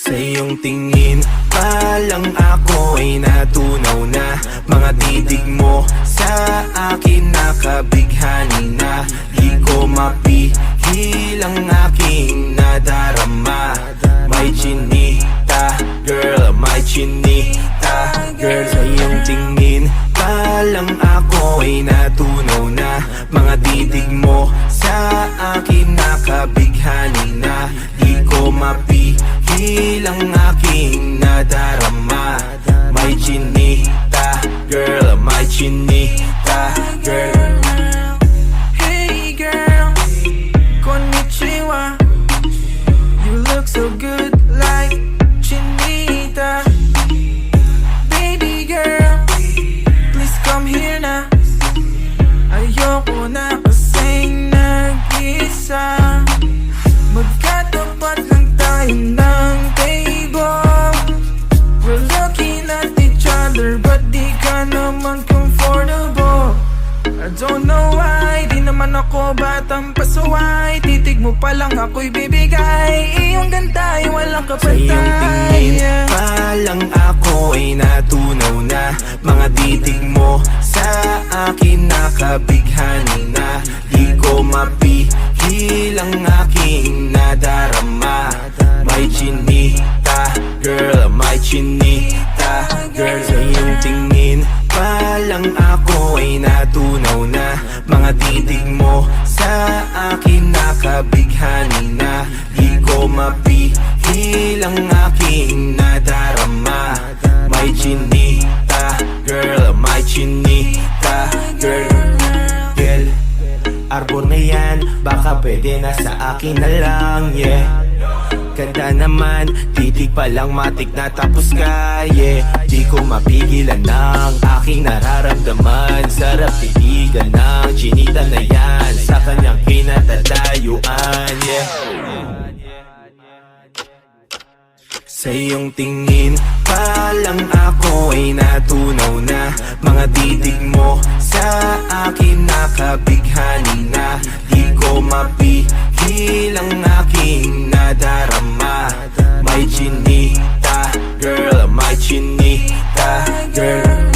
Sa iyong tingin pa lang ako ay natunaw na. Mga titig mo sa akin nakabighani na. Di ko mapigil ang aking nadarama. May chinita, girl, may chinita, girl. Sa iyong tingin pa lang ako ay natunaw na. Mga titig mo sa akin nakabighani na. Di ko mapigil ang aking nadarama. May chinita, girl, may chinita, girl. Hey girl, konnichiwa. You look so good like Chinita. Baby girl, please come here na. Ayoko na kasing nag-isa. Magkatapat lang tayo ng table. We're looking at each other but di ka naman comfortable. I don't know why, di naman ako batang pasaway. Titig mo pa lang ako'y bibigay. Iyong ganda ay walang Sa kapatay. iyong tingin pa lang ako ay natunaw na. Mga titig mo sa akin nakabighani na. Di ko mapigil ang aking nadarama. May chinita, girl, may chinita, girl. Sa iyong tingin pa lang ako ay natunaw na. Mga titig mo sa akin nakabighani na. Di ko mapigil ang aking nadarama. May chinita, girl, may chinita, girl. Girl, arbor na yan, baka pwede na sa akin na lang, yeah. Ganda naman, titig pa lang matik na tapos ka, yeah. Di ko mapigilan ng aking nararamdaman. Sarap titigan ng chinita na yan sa kanyang kinatadayuan, yeah. Sa iyong tingin pa lang ako ay natunaw na. Mga titig mo sa akin nakabighani na. Di ko mapigil ang aking nadarama. May chinita, girl, may chinita, girl.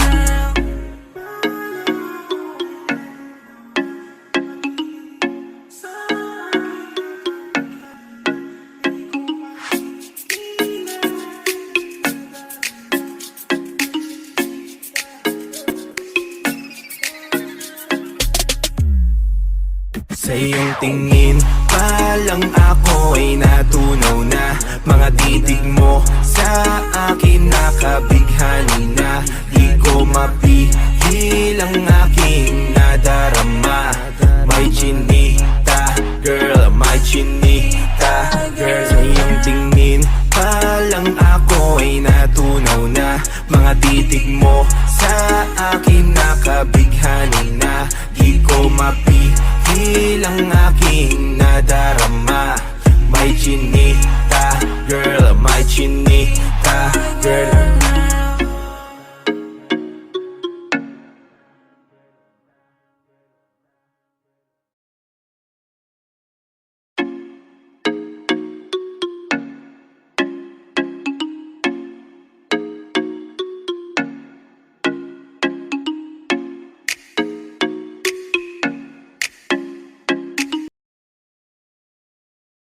Sa iyong tingin pa lang ako ay natunaw na. Mga titig mo sa akin nakabighani na. Di ko mapigil ang